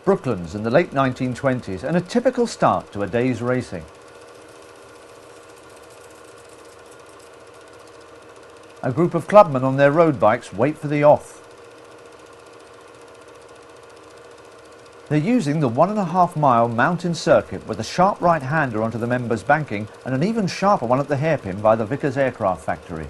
Brooklands in the late 1920s, and a typical start to a day's racing. A group of clubmen on their road bikes wait for the off. They're using the 1.5 mile mountain circuit with a sharp right-hander onto the members' banking and an even sharper one at the hairpin by the Vickers aircraft factory.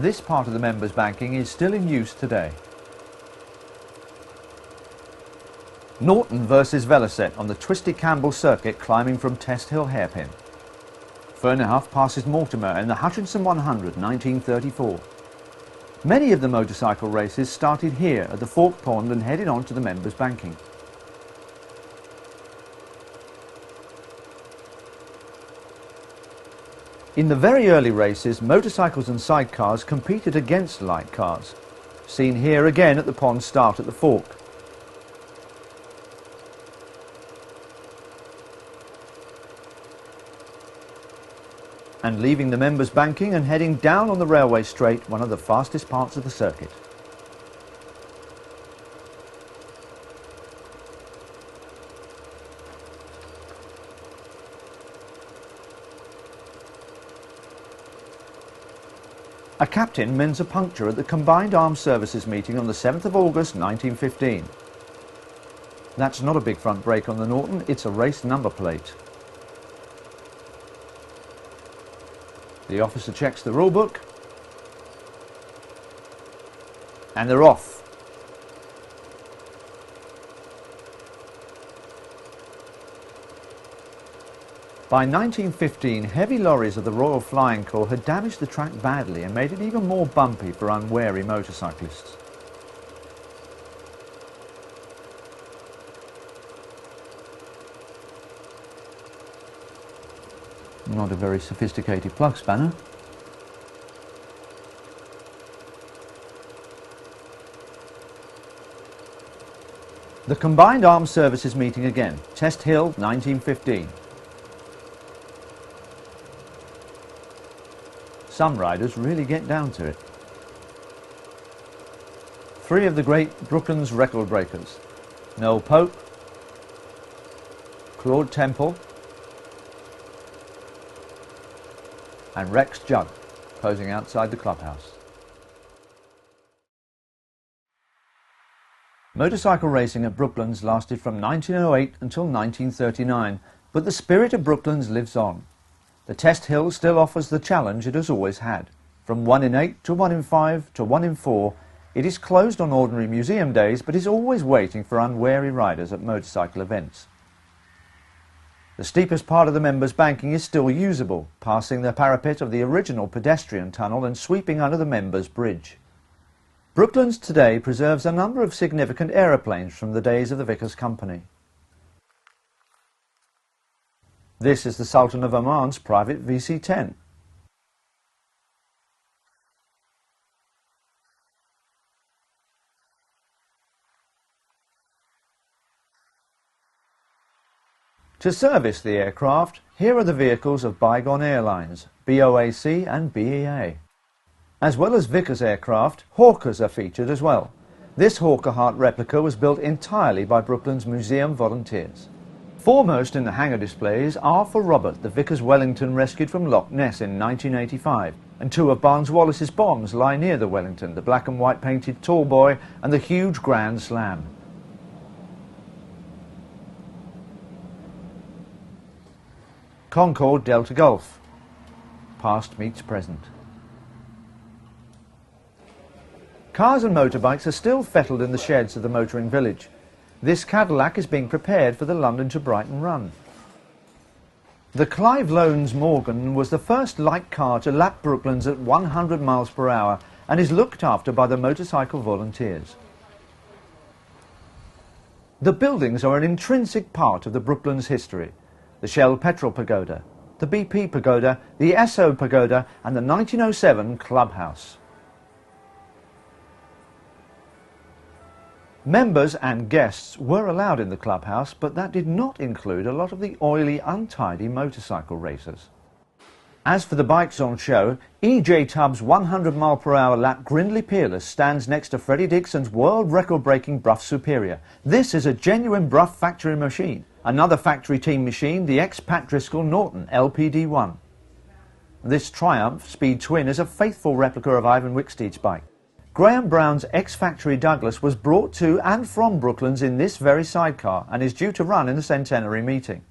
This part of the members' banking is still in use today. Norton versus Velocet on the Twisty Campbell circuit climbing from Test Hill hairpin. Fernhoff passes Mortimer in the Hutchinson 100 1934. Many of the motorcycle races started here at the Fork Pond and headed on to the members' banking. In the very early races, motorcycles and sidecars competed against light cars, seen here again at the pond start at the Fork. And leaving the members' banking and heading down on the railway straight, one of the fastest parts of the circuit. A captain mends a puncture at the Combined Armed Services meeting on the 7th of August 1915. That's not a big front brake on the Norton, it's a race number plate. The officer checks the rulebook, and they're off. By 1915, heavy lorries of the Royal Flying Corps had damaged the track badly and made it even more bumpy for unwary motorcyclists. Not a very sophisticated plug spanner. The Combined Armed Services meeting again, Test Hill, 1915. Some riders really get down to it. Three of the great Brooklands record breakers, Noel Pope, Claude Temple, and Rex Judd, posing outside the clubhouse. Motorcycle racing at Brooklands lasted from 1908 until 1939, but the spirit of Brooklands lives on. The Test Hill still offers the challenge it has always had. From 1 in 8 to 1 in 5 to 1 in 4, it is closed on ordinary museum days, but is always waiting for unwary riders at motorcycle events. The steepest part of the members' banking is still usable, passing the parapet of the original pedestrian tunnel and sweeping under the members' bridge. Brooklands today preserves a number of significant aeroplanes from the days of the Vickers Company. This is the Sultan of Oman's private VC-10. To service the aircraft, here are the vehicles of bygone airlines, BOAC and BEA. As well as Vickers aircraft, Hawkers are featured as well. This Hawker Hart replica was built entirely by Brooklands Museum volunteers. Foremost in the hangar displays are for Robert, the Vickers Wellington rescued from Loch Ness in 1985, and two of Barnes Wallis's bombs lie near the Wellington, the black and white painted Tall Boy and the huge Grand Slam. Concorde Delta Golf. Past meets present. Cars and motorbikes are still fettled in the sheds of the motoring village. This Cadillac is being prepared for the London to Brighton run. The Clive Loans Morgan was the first light car to lap Brooklands at 100 miles per hour and is looked after by the motorcycle volunteers. The buildings are an intrinsic part of the Brooklands history. The Shell Petrol Pagoda, the BP Pagoda, the Esso Pagoda and the 1907 Clubhouse. Members and guests were allowed in the clubhouse, but that did not include a lot of the oily, untidy motorcycle racers. As for the bikes on show, E.J. Tubbs' 100-mile-per-hour lap Grindley Peerless stands next to Freddie Dixon's world record-breaking Brough Superior. This is a genuine Brough factory machine. Another factory team machine, the ex-Pat Driscoll Norton LPD1. This Triumph Speed Twin is a faithful replica of Ivan Wicksteed's bike. Graham Brown's ex-factory Douglas was brought to and from Brooklands in this very sidecar and is due to run in the Centenary meeting.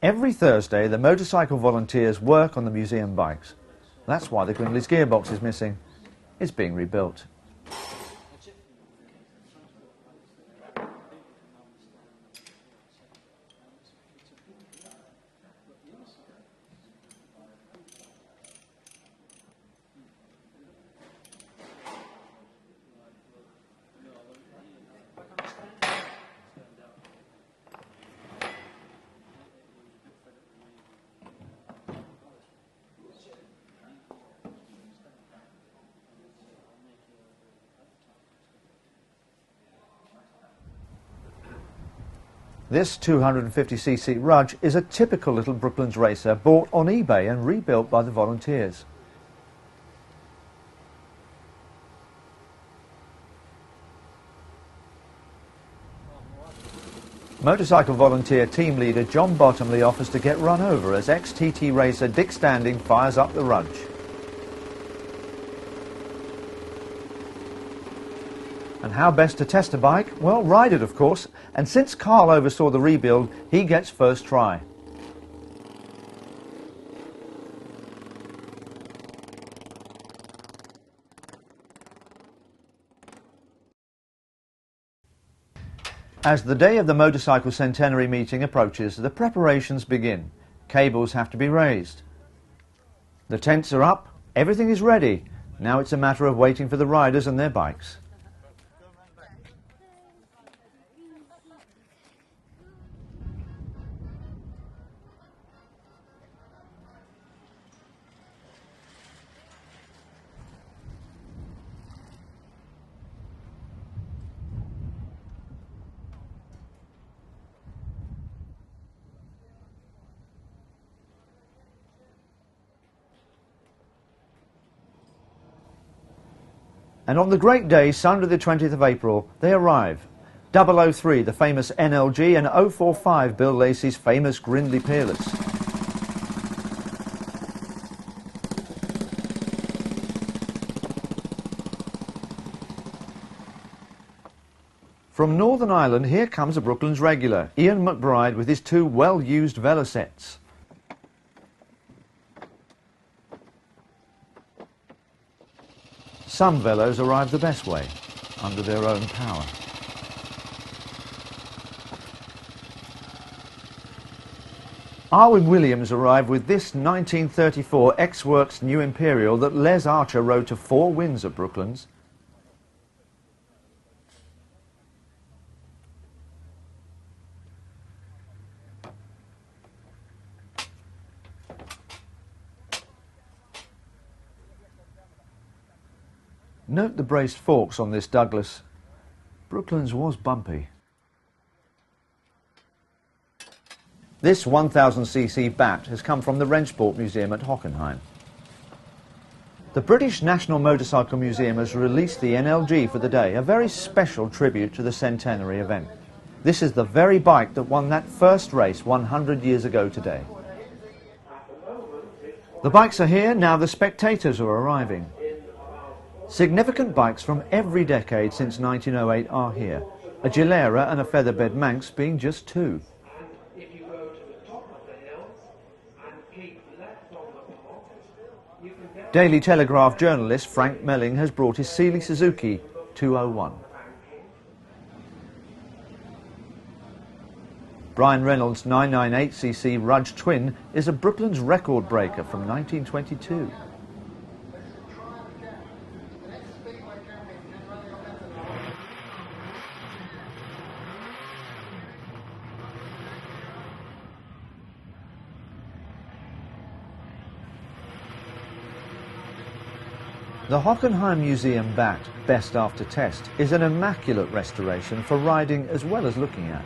Every Thursday, the motorcycle volunteers work on the museum bikes. That's why the Grindley's gearbox is missing. It's being rebuilt. This 250cc Rudge is a typical little Brooklands racer bought on eBay and rebuilt by the volunteers. Motorcycle volunteer team leader John Bottomley offers to get run over as ex-TT racer Dick Standing fires up the Rudge. And how best to test a bike? Well, ride it, of course. And since Carl oversaw the rebuild, he gets first try. As the day of the motorcycle centenary meeting approaches, the preparations begin. Cables have to be raised. The tents are up, everything is ready. Now it's a matter of waiting for the riders and their bikes. And on the great day, Sunday the 20th of April, they arrive. 003, the famous NLG, and 045, Bill Lacey's famous Grindley Peerless. From Northern Ireland, here comes a Brooklands regular, Ian McBride, with his two well-used Velocets. Some velos arrive the best way, under their own power. Arwin Williams arrived with this 1934 X-Works New Imperial that Les Archer rode to 4 wins at Brooklands. Note the braced forks on this Douglas. Brooklands was bumpy. This 1000cc Bat has come from the Rennsport Museum at Hockenheim. The British National Motorcycle Museum has released the NLG for the day, a very special tribute to the centenary event. This is the very bike that won that first race 100 years ago today. The bikes are here, now the spectators are arriving. Significant bikes from every decade since 1908 are here, a Gilera and a Featherbed Manx being just 2. Daily Telegraph journalist Frank Melling has brought his Seeley Suzuki 201. Brian Reynolds' 998cc Rudge Twin is a Brooklands record breaker from 1922. The Hockenheim Museum Bat Best After Test is an immaculate restoration for riding as well as looking at.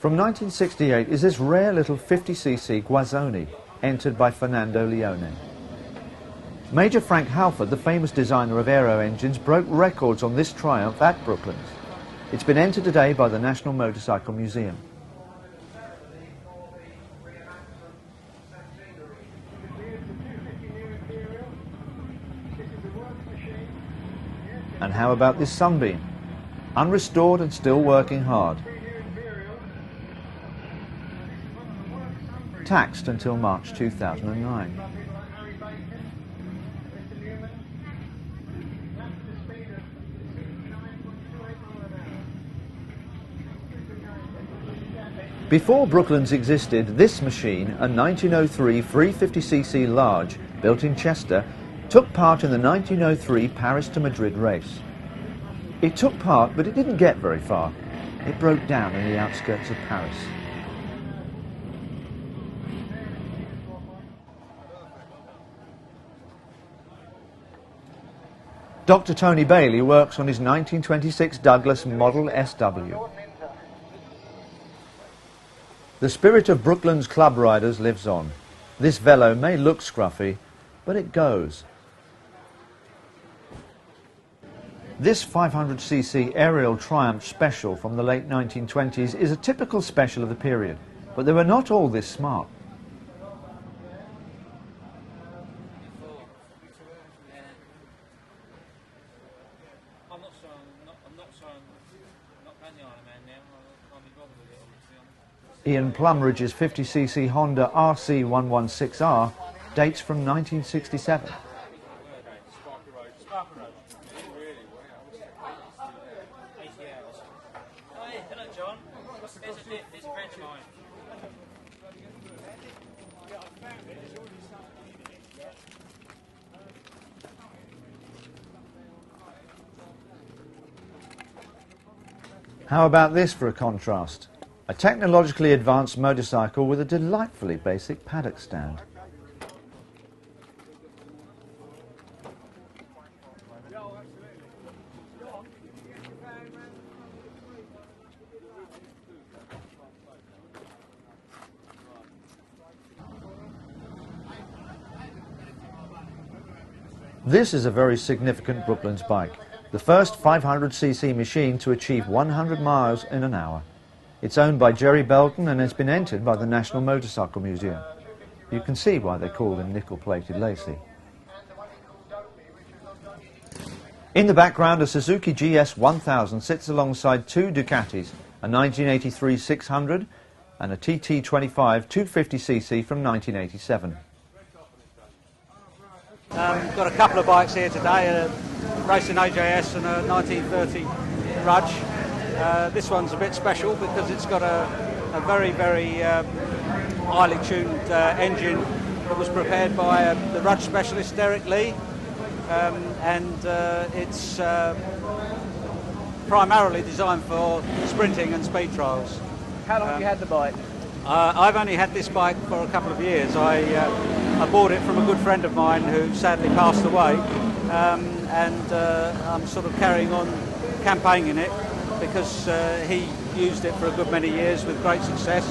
From 1968 is this rare little 50cc Guazzoni, entered by Fernando Leone. Major Frank Halford, the famous designer of aero engines, broke records on this triumph at Brooklands. It's been entered today by the National Motorcycle Museum. And how about this Sunbeam? Unrestored and still working hard. Taxed until March 2009. Before Brooklands existed, this machine, a 1903 350cc large built in Chester, took part in the 1903 Paris to Madrid race. It took part, but it didn't get very far. It broke down in the outskirts of Paris. Dr. Tony Bailey works on his 1926 Douglas Model SW. The spirit of Brooklands club riders lives on. This velo may look scruffy, but it goes. This 500cc Aerial Triumph Special from the late 1920s is a typical special of the period, but they were not all this smart. Ian Plumridge's 50cc Honda RC116R dates from 1967. How about this for a contrast? A technologically advanced motorcycle with a delightfully basic paddock stand. This is a very significant Brooklands bike, the first 500cc machine to achieve 100 miles in an hour. It's owned by Jerry Belton and has been entered by the National Motorcycle Museum. You can see why they call him nickel-plated Lacey. In the background, a Suzuki GS 1000 sits alongside two Ducatis, a 1983 600 and a TT25 250cc from 1987. Got a couple of bikes here today, a racing AJS and a 1930 Rudge. This one's a bit special because it's got a very, very highly tuned engine that was prepared by the Rudge specialist Derek Lee, and it's primarily designed for sprinting and speed trials. How long have you had the bike? I've only had this bike for a couple of years. I bought it from a good friend of mine who sadly passed away, and I'm sort of carrying on campaigning it because he used it for a good many years with great success,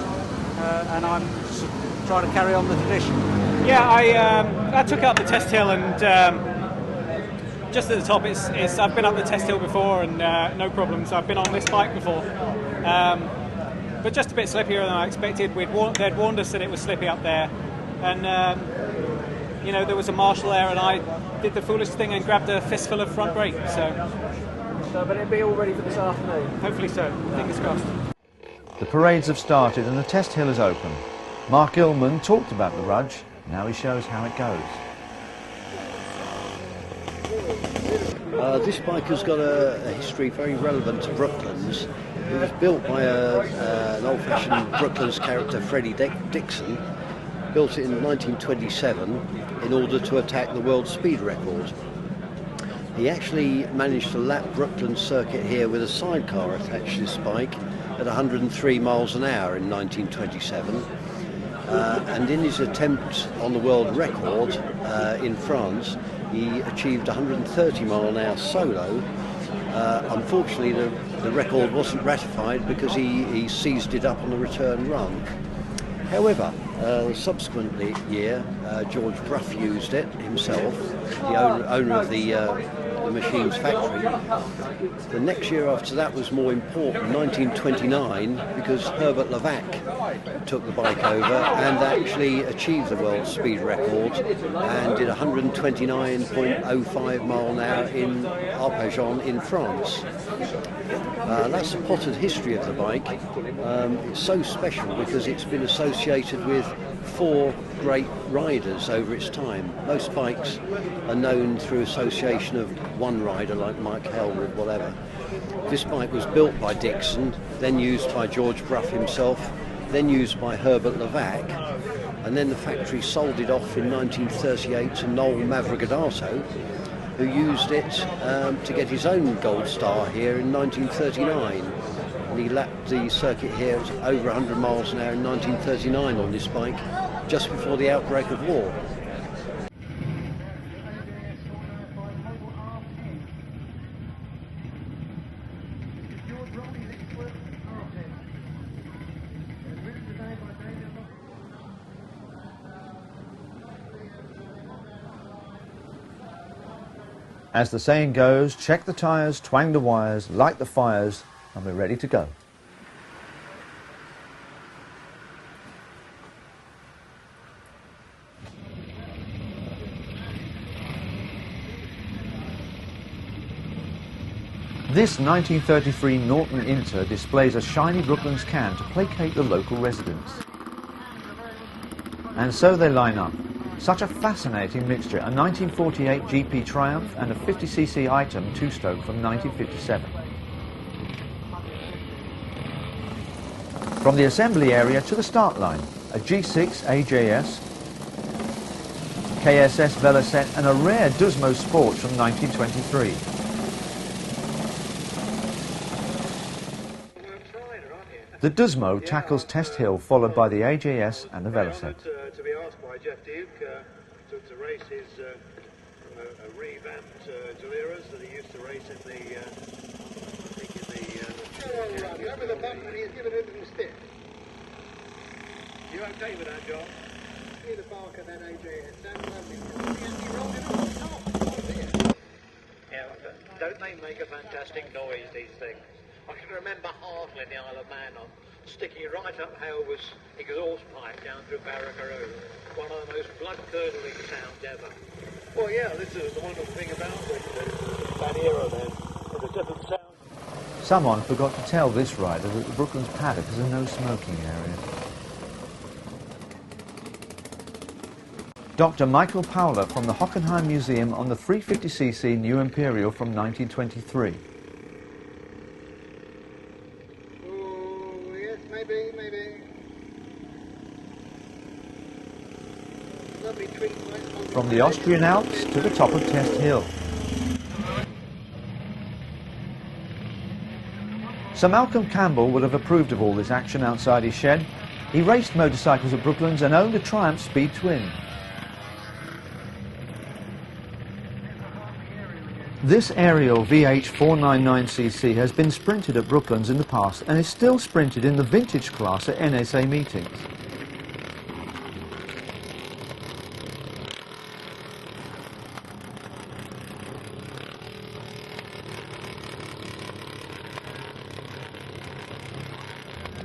and I'm trying to carry on the tradition. Yeah, I took it up the test hill, and just at the top, I've been up the test hill before and no problems. I've been on this bike before, but just a bit slippier than I expected. They'd warned us that it was slippy up there, and you know, there was a marshal there, and I did the foolish thing and grabbed a fistful of front brake. So, but it'll be all ready for this afternoon. Hopefully so. Fingers crossed. The parades have started and the test hill is open. Mark Illman talked about the Rudge. Now he shows how it goes. This bike has got a history very relevant to Brooklands. It was built by an old-fashioned Brooklands character, Freddie Dixon. Built it in 1927 in order to attack the world speed record. He actually managed to lap Brooklands circuit here with a sidecar attached to this bike at 103 miles an hour in 1927. And in his attempt on the world record in France, he achieved 130 mile an hour solo. Unfortunately, the record wasn't ratified because he seized it up on the return run. However, the subsequent year, George Brough used it himself, the owner of the machine's factory. The next year after that was more important, 1929, because Herbert Levac took the bike over and actually achieved the world speed record and did 129.05 mile an hour in Arpajon in France. That's the potted history of the bike. It's so special because it's been associated with 4 great riders over its time. Most bikes are known through association of one rider like Mike Hellwood, whatever. This bike was built by Dixon, then used by George Brough himself, then used by Herbert Levac, and then the factory sold it off in 1938 to Noel Mavrocordato, who used it to get his own gold star here in 1939. And he lapped the circuit here at over 100 miles an hour in 1939 on this bike, just before the outbreak of war. As the saying goes, check the tyres, twang the wires, light the fires, and we're ready to go. This 1933 Norton Inter displays a shiny Brooklands can to placate the local residents. And so they line up. Such a fascinating mixture, a 1948 GP Triumph and a 50cc item two-stroke from 1957. From the assembly area to the start line, a G6 AJS, KSS Velocette and a rare Dusmo Sports from 1923. The Dusmo tackles Test Hill, followed by the AJS and the Velocette. To be asked by Jeff Duke to race his revamped Galeras that he used to race in the over the bump and he's given it a little stick. You okay with that, John? See the bark of that AJS. Sounds lovely. Yeah, don't they make a fantastic noise, these things? I can remember Hartley in the Isle of Man on sticking right up Halewood's exhaust pipe down through Barracaroo. One of the most blood-curdling sounds ever. Well, yeah, this is the wonderful thing about that era then. There's a different sound. Someone forgot to tell this rider that the Brooklands paddock is a no-smoking area. Dr. Michael Powler from the Hockenheim Museum on the 350cc New Imperial from 1923. Maybe. Lovely treat. From the Austrian Alps to the top of Test Hill. Sir Malcolm Campbell would have approved of all this action outside his shed. He raced motorcycles at Brooklands and owned a Triumph Speed Twin. This aerial VH 499cc has been sprinted at Brooklands in the past and is still sprinted in the vintage class at NSA meetings.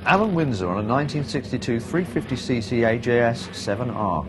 Alan Windsor on a 1962 350cc AJS 7R.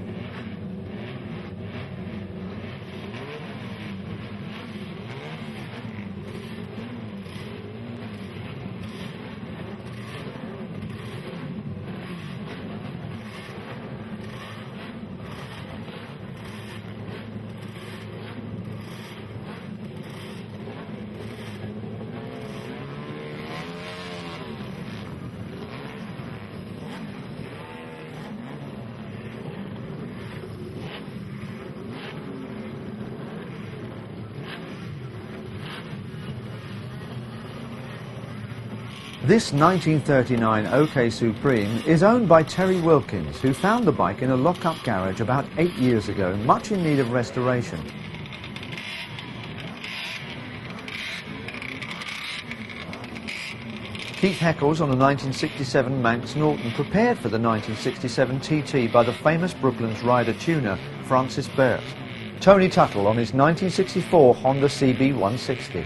This 1939 OK Supreme is owned by Terry Wilkins, who found the bike in a lock-up garage about 8 years ago, much in need of restoration. Keith Heckles on the 1967 Manx Norton prepared for the 1967 TT by the famous Brooklands rider tuner Francis Burt. Tony Tuttle on his 1964 Honda CB 160.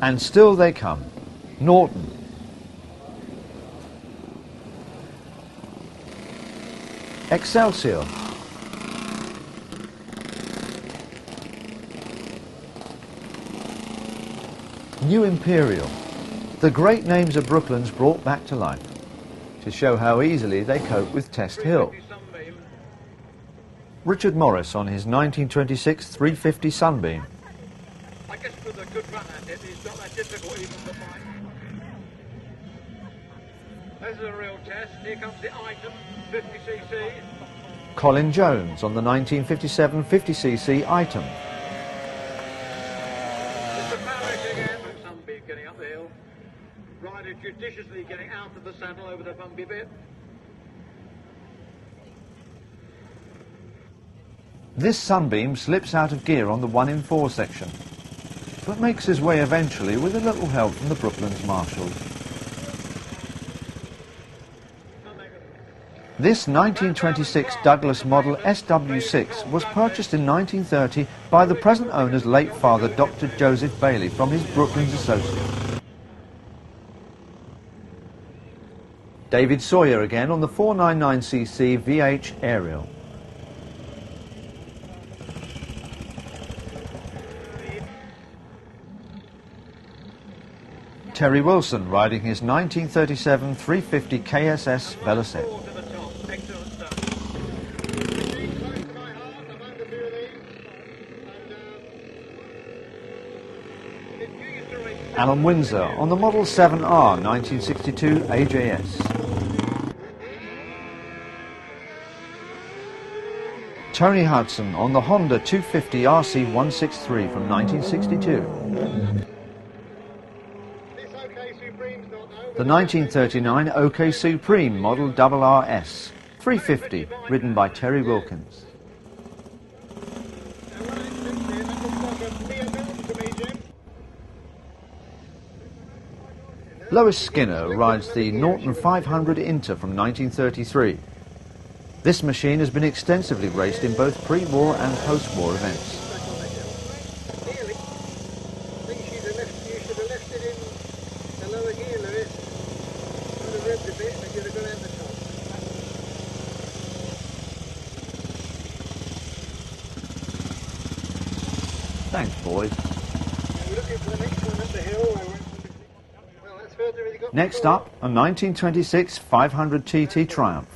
And still they come. Norton. Excelsior. New Imperial. The great names of Brooklands brought back to life, to show how easily they cope with Test Hill. Richard Morris on his 1926 350 Sunbeam. I guess with a good run at it, it's not that difficult even for mine. This is a real test. Here comes the item, 50cc. Colin Jones on the 1957 50cc Item. It's a barrage again. Sunbeam getting up the hill. Rider judiciously getting out of the saddle over the bumpy bit. This Sunbeam slips out of gear on the 1 in 4 section, but makes his way eventually with a little help from the Brooklands marshals. This 1926 Douglas model SW6 was purchased in 1930 by the present owner's late father, Dr. Joseph Bailey, from his Brooklands associate. David Sawyer again on the 499cc VH Ariel. Terry Wilson riding his 1937 350 KSS Velocette. Alan Windsor on the Model 7R 1962 AJS. Tony Hudson on the Honda 250 RC 163 from 1962. The 1939 OK Supreme Model RRS 350, ridden by Terry Wilkins. Lois Skinner rides the Norton 500 Inter from 1933. This machine has been extensively raced in both pre-war and post-war events. Thanks, boys. Next up, a 1926 500 TT Triumph.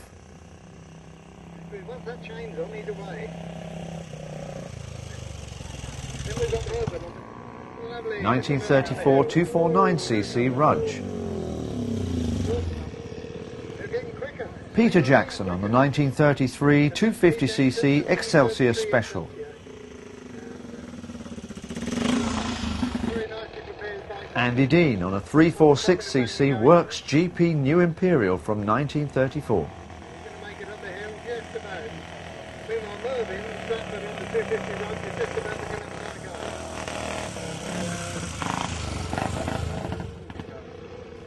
1934 249cc Rudge. Peter Jackson on the 1933 250cc Excelsior Special. Andy Dean on a 346cc Works GP New Imperial from 1934.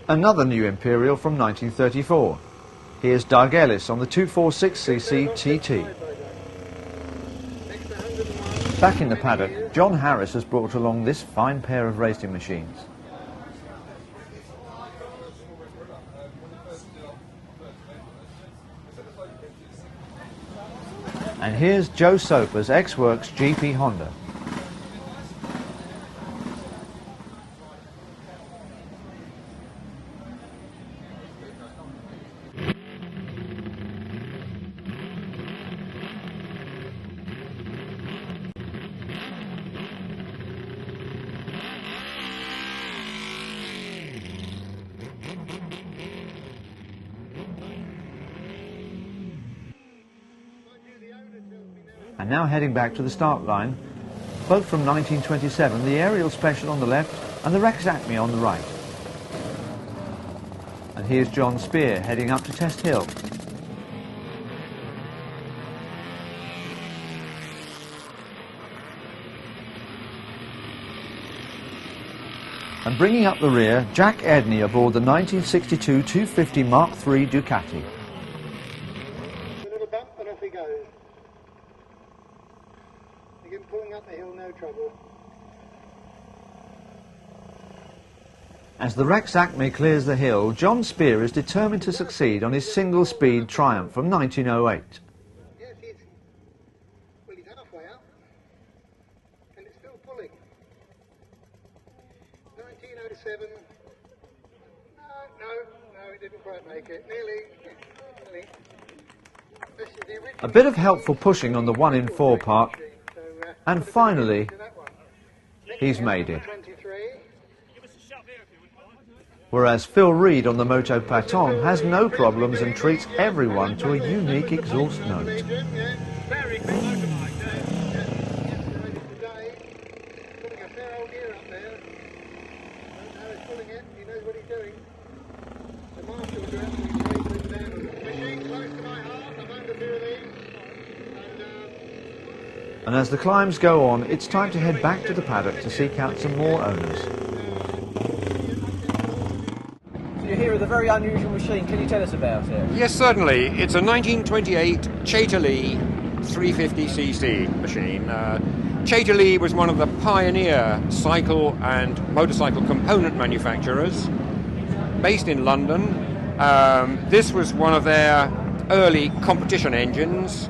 Another New Imperial from 1934. Here's Doug Ellis on the 246cc TT. Back in the paddock, John Harris has brought along this fine pair of racing machines. And here's Joe Soper's X-Works GP Honda. And now heading back to the start line, both from 1927, the Aerial Special on the left and the Rex Acme on the right. And here's John Spear heading up to Test Hill. And bringing up the rear, Jack Edney aboard the 1962 250 Mark III Ducati. A little bump and off he goes. Again, pulling up the hill, no trouble. As the Rex Acme clears the hill, John Spear is determined to succeed on his single-speed Triumph from 1908. Yes, he's halfway up, and it's still pulling. 1907. No, it didn't quite make it. Nearly. This is the original. A bit of helpful pushing on the 1 in 4 part, and finally, he's made it. 23. Whereas Phil Reed on the Moto Patton has no problems and treats everyone to a unique exhaust note. Very quick motorbike. Today, putting a fair old gear up there. Don't know how he's pulling it. He knows what he's doing. The marshals are absolutely crazy down. Machine close to my heart. I'm under fear of these. And as the climbs go on, it's time to head back to the paddock to seek out some more owners. You're here with a very unusual machine. Can you tell us about it? Yes, certainly. It's a 1928 Chatelet 350cc machine. Chatelet was one of the pioneer cycle and motorcycle component manufacturers based in London. This was one of their early competition engines.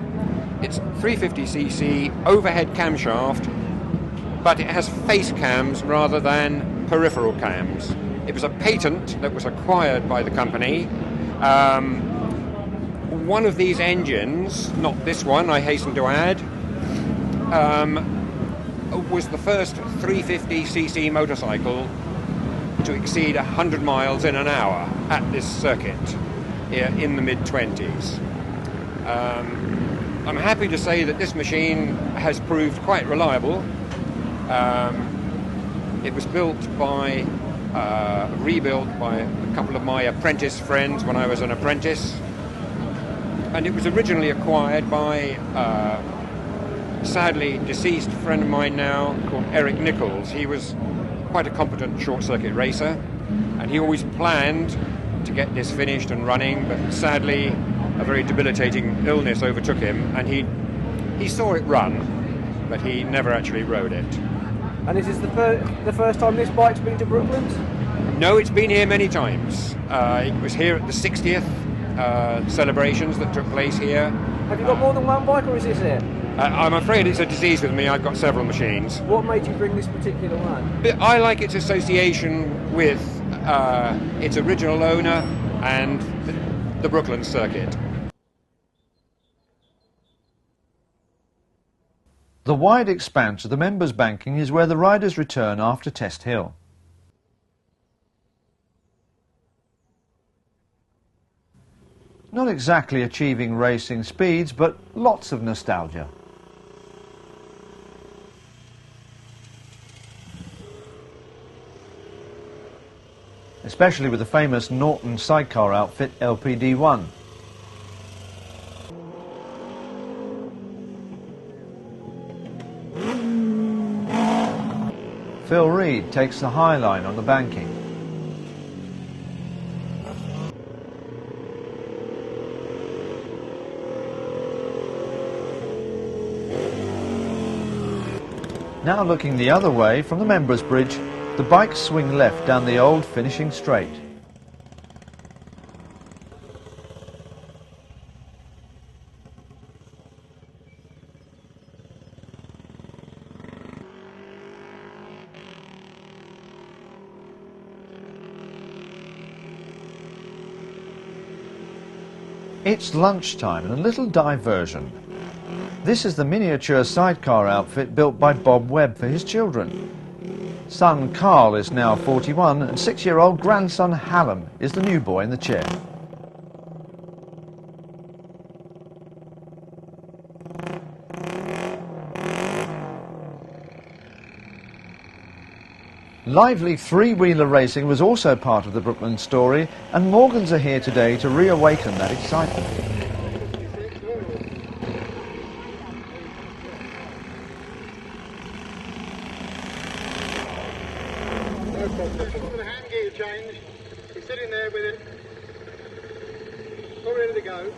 It's 350cc overhead camshaft, but it has face cams rather than peripheral cams. It was a patent that was acquired by the company. One of these engines, not this one, I hasten to add, was the first 350cc motorcycle to exceed 100 miles in an hour at this circuit in the mid-20s. I'm happy to say that this machine has proved quite reliable. It was rebuilt by a couple of my apprentice friends when I was an apprentice, and it was originally acquired by sadly deceased friend of mine now called Eric Nichols. He was quite a competent short-circuit racer, and he always planned to get this finished and running, but sadly a very debilitating illness overtook him, and he saw it run, but he never actually rode it. And is this the first time this bike's been to Brooklands? No, it's been here many times. It was here at the 60th celebrations that took place here. Have you got more than one bike, or is this it? I'm afraid it's a disease with me. I've got several machines. What made you bring this particular one? I like its association with its original owner and the Brooklands circuit. The wide expanse of the members' banking is where the riders return after Test Hill. Not exactly achieving racing speeds, but lots of nostalgia. Especially with the famous Norton sidecar outfit LPD1. Phil Reed takes the high line on the banking. Now looking the other way from the members' bridge, the bikes swing left down the old finishing straight. It's lunchtime and a little diversion. This is the miniature sidecar outfit built by Bob Webb for his children. Son Carl is now 41 and 6-year-old grandson Hallam is the new boy in the chair. Lively three-wheeler racing was also part of the Brooklands story, and Morgans are here today to reawaken that excitement. No problem. The hand gear change. He's sitting there with it. All ready to go.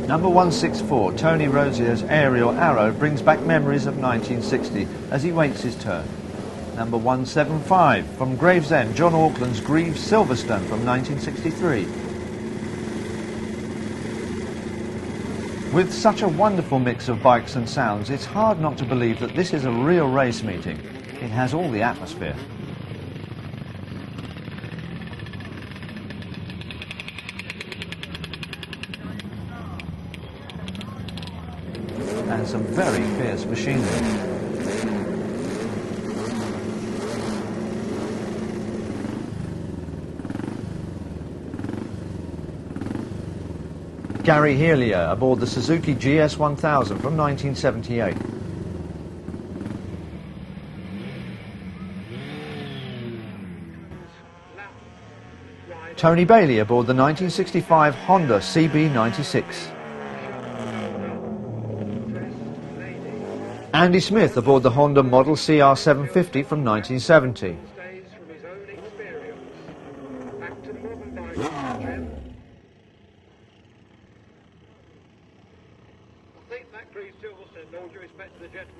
Number 164, Tony Rozier's aerial arrow brings back memories of 1960 as he waits his turn. Number 175, from Gravesend, John Auckland's Greaves Silverstone from 1963. With such a wonderful mix of bikes and sounds, it's hard not to believe that this is a real race meeting. It has all the atmosphere. And some very fierce machinery. Gary Healia aboard the Suzuki GS1000 from 1978. Tony Bailey aboard the 1965 Honda CB96. Andy Smith aboard the Honda Model CR750 from 1970.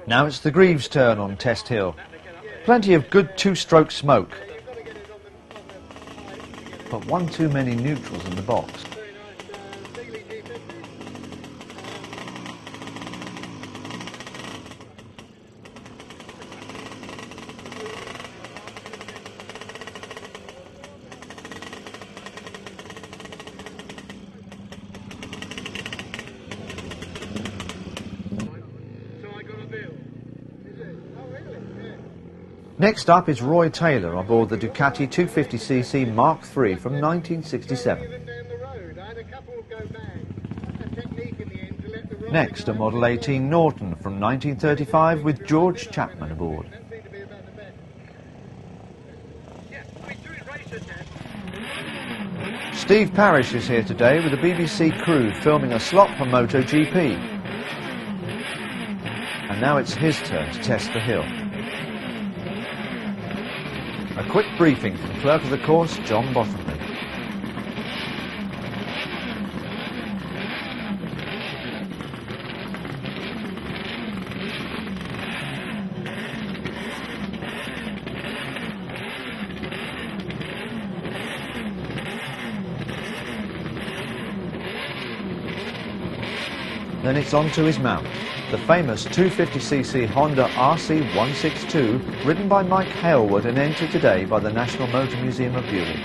Now it's the Greaves' turn on Test Hill. Plenty of good two-stroke smoke, but one too many neutrals in the box. Next up is Roy Taylor aboard the Ducati 250cc Mark III from 1967. Next, a Model 18 Norton from 1935 with George Chapman aboard. Steve Parrish is here today with a BBC crew filming a slot for MotoGP. And now it's his turn to test the hill. A quick briefing from Clerk of the Course, John Bottomley. Then it's on to his mount, the famous 250cc Honda RC162, ridden by Mike Hailwood and entered today by the National Motor Museum of Beauty.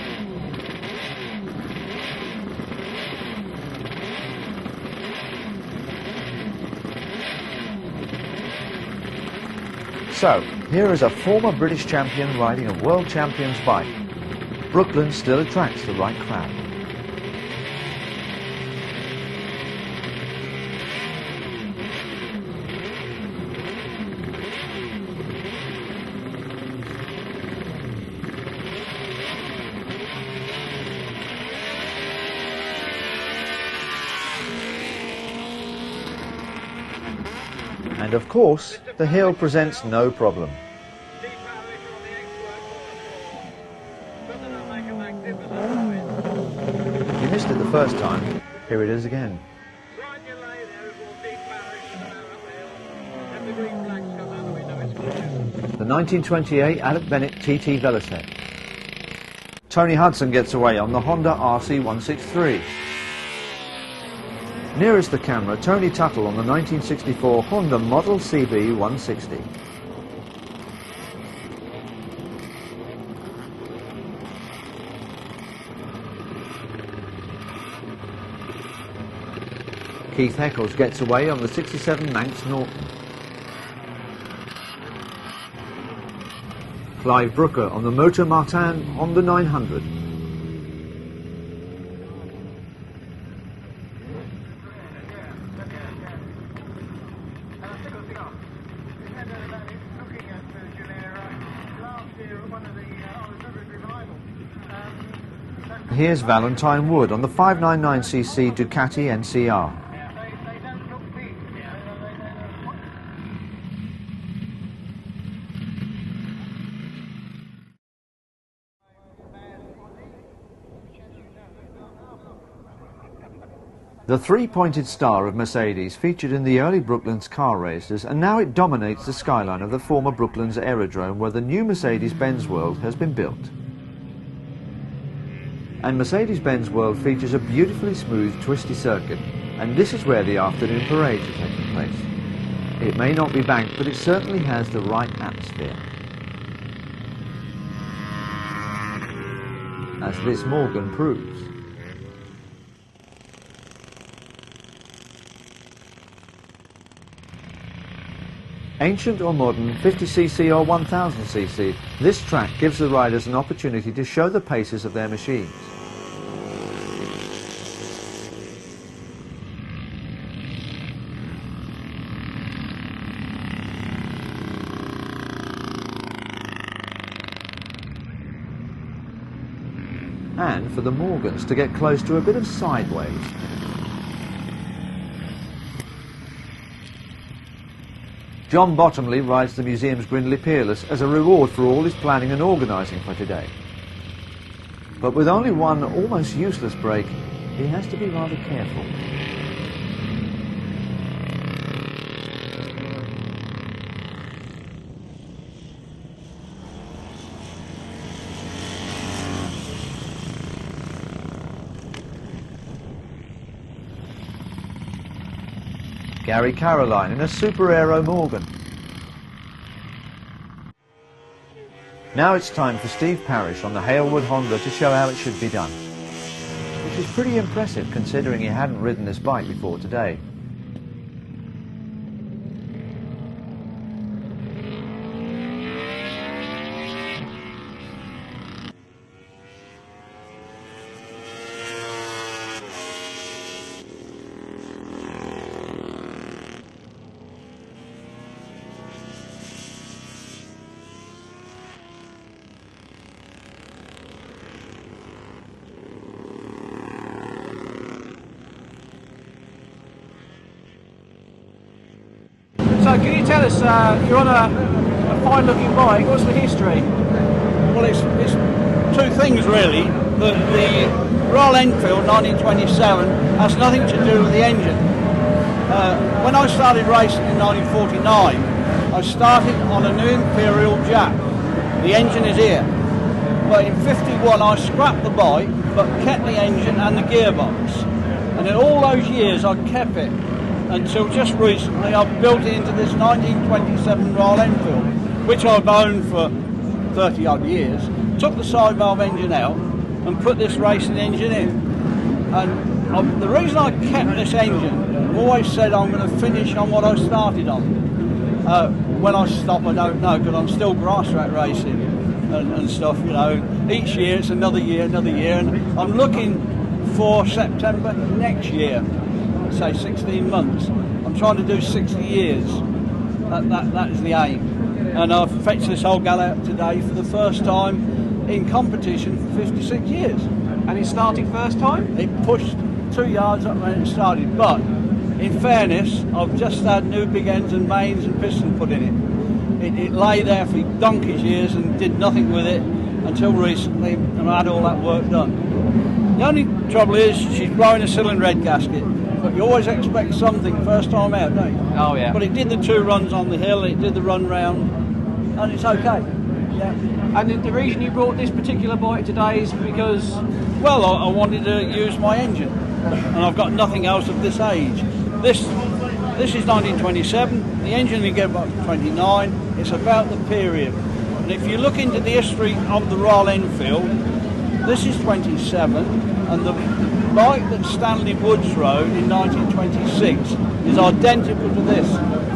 So, here is a former British champion riding a world champion's bike. Brooklands still attracts the right crowd. And of course, the hill presents no problem. If you missed it the first time, here it is again. The 1928 Alec Bennett TT Velocette. Tony Hudson gets away on the Honda RC163. Nearest the camera, Tony Tuttle on the 1964 Honda Model CB160. Keith Heckles gets away on the 67 Manx Norton. Clive Brooker on the Moto Martin Honda 900. Here's Valentine Wood on the 599cc Ducati NCR. The three-pointed star of Mercedes featured in the early Brooklands car races, and now it dominates the skyline of the former Brooklands aerodrome where the new Mercedes-Benz World has been built. And Mercedes-Benz World features a beautifully smooth, twisty circuit, and this is where the afternoon parades are taking place. It may not be banked, but it certainly has the right atmosphere. As this Morgan proves. Ancient or modern, 50cc or 1000cc, this track gives the riders an opportunity to show the paces of their machines. And for the Morgans to get close to a bit of sideways. John Bottomley rides the museum's Grindley Peerless as a reward for all his planning and organising for today. But with only one almost useless brake, he has to be rather careful. Gary Caroline in a Super Aero Morgan. Now it's time for Steve Parrish on the Halewood Honda to show how it should be done. Which is pretty impressive considering he hadn't ridden this bike before today. So can you tell us, you're on a fine looking bike, what's the history? Well, it's two things really. The Royal Enfield 1927 has nothing to do with the engine. When I started racing in 1949, I started on a new Imperial Jack. The engine is here. But in 51 I scrapped the bike, but kept the engine and the gearbox. And in all those years I kept it. Until just recently I've built it into this 1927 Royal Enfield, which I've owned for 30 odd years, took the side valve engine out and put this racing engine in. And the reason I kept this engine, I've always said I'm going to finish on what I started on. When I stop I don't know, because I'm still grass track racing and stuff, you know. Each year it's another year, and I'm looking for September next year. Say 16 months. I'm trying to do 60 years. That is the aim. And I've fetched this old gal out today for the first time in competition for 56 years. And it started first time? It pushed 2 yards up when it started, but in fairness, I've just had new big ends and mains and piston put in it. It lay there for donkey's years and did nothing with it until recently, and I had all that work done. The only trouble is she's blowing a cylinder head gasket. But you always expect something first time out, don't you? Oh, yeah. But it did the 2 runs on the hill, it did the run round, and it's okay. Yeah. And the reason you brought this particular bike today is because... Well, I wanted to use my engine, and I've got nothing else of this age. This is 1927, the engine will get about 29, it's about the period. And if you look into the history of the Royal Enfield, this is 27, and the bike that Stanley Woods rode in 1926 is identical to this.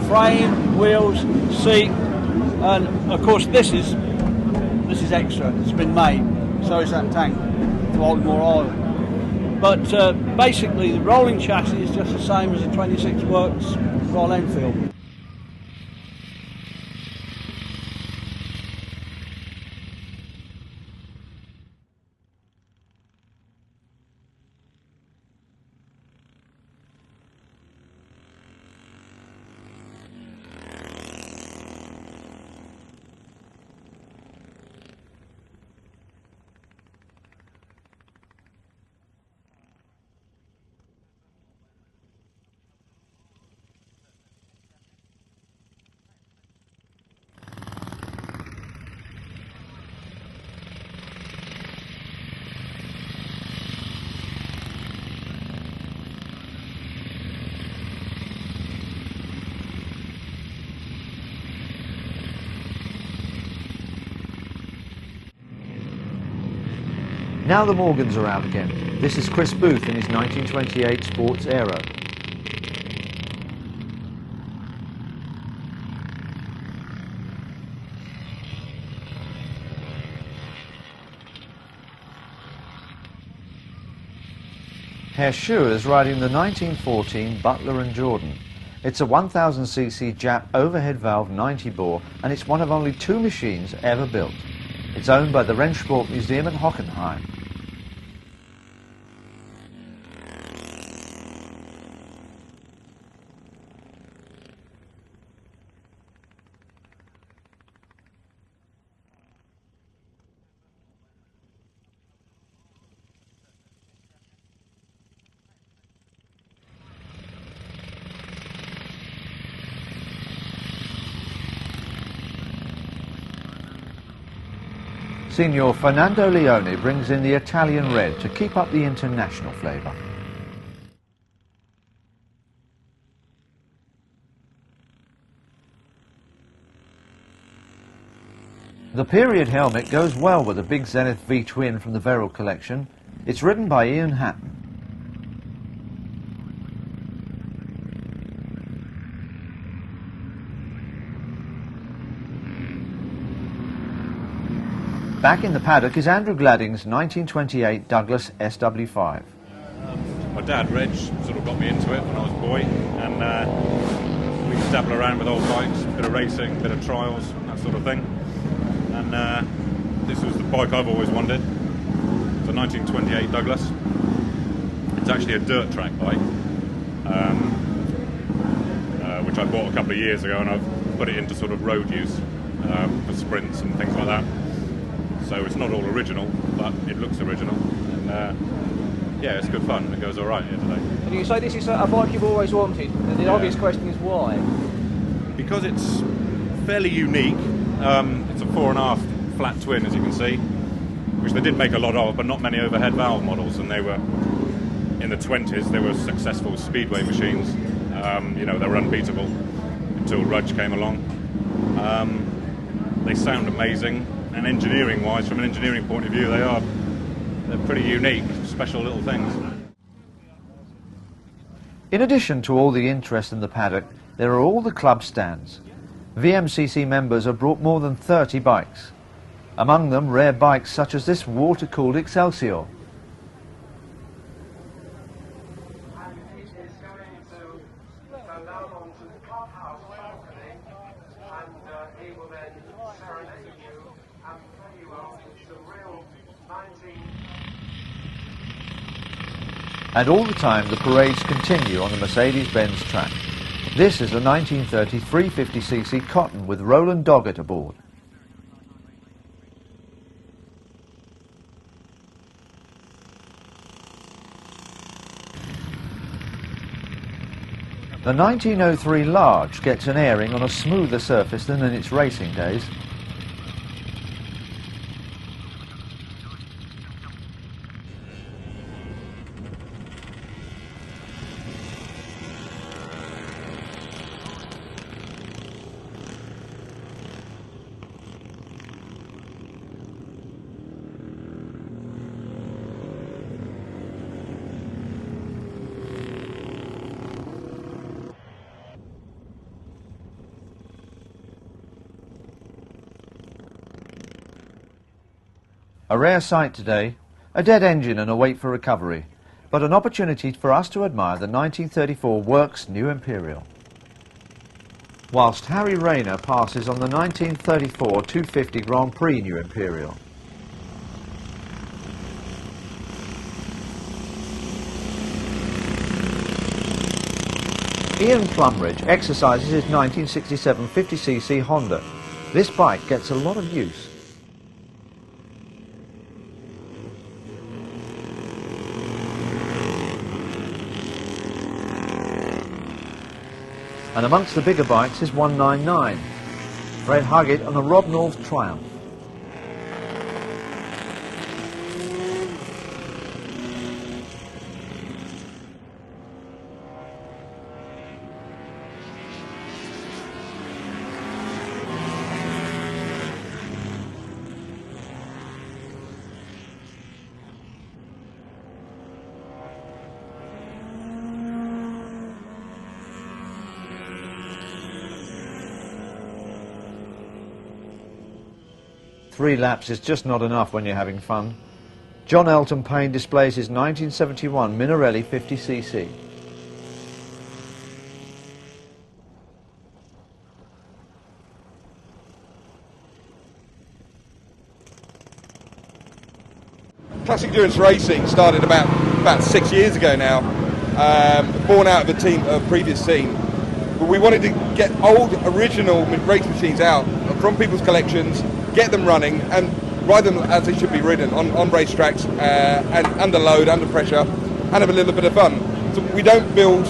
Frame, wheels, seat, and of course this is extra. It's been made. So is that tank to hold more oil. But basically the rolling chassis is just the same as the 26 Works Royal Enfield. Now the Morgans are out again. This is Chris Booth in his 1928 Sports Aero. Herr Schur is riding the 1914 Butler and Jordan. It's a 1000cc Jap overhead valve 90 bore, and it's one of only 2 machines ever built. It's owned by the Rennsport Museum at Hockenheim. Signor Fernando Leone brings in the Italian red to keep up the international flavour. The period helmet goes well with the big Zenith V-twin from the Verrill collection. It's ridden by Ian Hatton. Back in the paddock is Andrew Gladding's 1928 Douglas SW5. My dad, Reg, sort of got me into it when I was a boy, and we used to dabble around with old bikes, a bit of racing, a bit of trials, that sort of thing. And this was the bike I've always wanted. It's a 1928 Douglas. It's actually a dirt track bike, which I bought a couple of years ago, and I've put it into sort of road use for sprints and things like that. So it's not all original, but it looks original, and yeah, it's good fun. It goes all right here today. And you say this is a bike you've always wanted, and the obvious question is why? Because it's fairly unique. It's a 4.5 flat twin, as you can see, which they did make a lot of, but not many overhead valve models, and they were, in the 20s, they were successful speedway machines. You know, they were unbeatable until Rudge came along. They sound amazing. And engineering-wise, from an engineering point of view, they're pretty unique, special little things. In addition to all the interest in the paddock, there are all the club stands. VMCC members have brought more than 30 bikes. Among them, rare bikes such as this water-cooled Excelsior. And all the time the parades continue on the Mercedes-Benz track. This is a 1930 350cc Cotton with Roland Doggett aboard. The 1903 Large gets an airing on a smoother surface than in its racing days. A rare sight today, a dead engine and a wait for recovery, but an opportunity for us to admire the 1934 Works New Imperial. Whilst Harry Rayner passes on the 1934 250 Grand Prix New Imperial. Ian Plumridge exercises his 1967 50cc Honda. This bike gets a lot of use. And amongst the bigger bikes is 199. Fred Huggett on the Rob North Triumph. 3 laps is just not enough when you're having fun. John Elton Payne displays his 1971 Minarelli 50cc. Classic endurance racing started about 6 years ago now, born out of a previous team. But we wanted to get old original race machines out from people's collections, get them running and ride them as they should be ridden on racetracks and under load, under pressure, and have a little bit of fun. So we don't build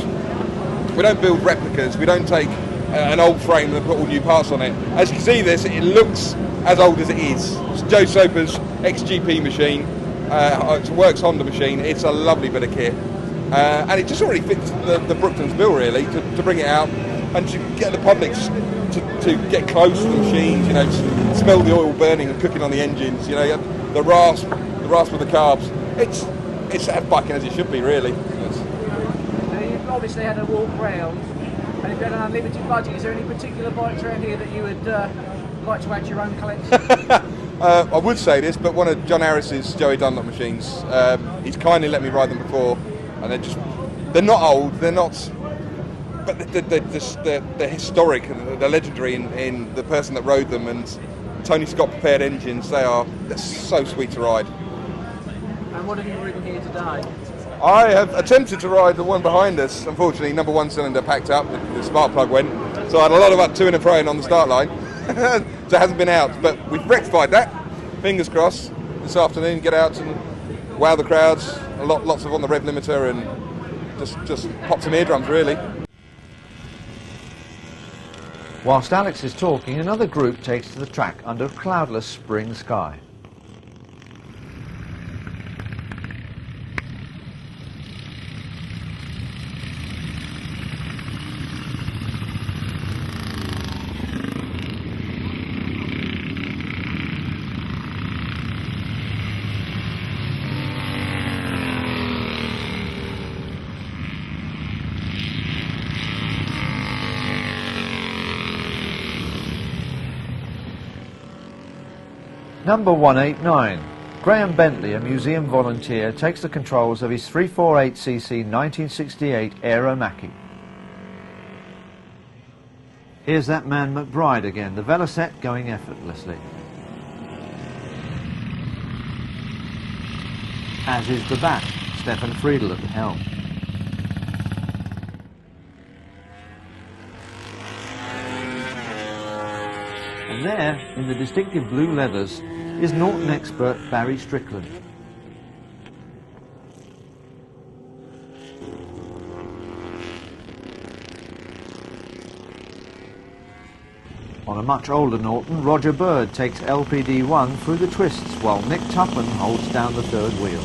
replicas. We don't take an old frame and put all new parts on it. As you can see, it looks as old as it is. It's Joe Soper's XGP machine. It's a Works Honda machine. It's a lovely bit of kit, and it just already fits the Brooklands bill really to bring it out and to get the public to get close to the machines. You know, smell the oil burning and cooking on the engines. You know, the rasp of the carbs. It's as biking as it should be really. Now you've obviously had a walk round, and if you had an unlimited budget, is there any particular bikes around here that you would like to add to your own collection? I would say this, but one of John Harris's Joey Dunlop machines, he's kindly let me ride them before, and they're not old, they're not, but they're historic, they're legendary in the person that rode them, and Tony Scott prepared engines. They're so sweet to ride. And what have you ridden here today? I have attempted to ride the one behind us. Unfortunately, number 1 cylinder packed up, the spark plug went, so I had a lot of up to and fro on the start line. So it hasn't been out, but we've rectified that. Fingers crossed this afternoon, get out and wow the crowds. Lots of on the rev limiter and just pop some eardrums really. Whilst Alex is talking, another group takes to the track under a cloudless spring sky. Number 189. Graham Bentley, a museum volunteer, takes the controls of his 348cc 1968 Aero Mackie. Here's that man McBride again, the Velocette going effortlessly. As is the Bat, Stefan Friedel at the helm. And there, in the distinctive blue leathers, is Norton expert Barry Strickland. On a much older Norton, Roger Bird takes LPD1 through the twists while Nick Tuppen holds down the third wheel.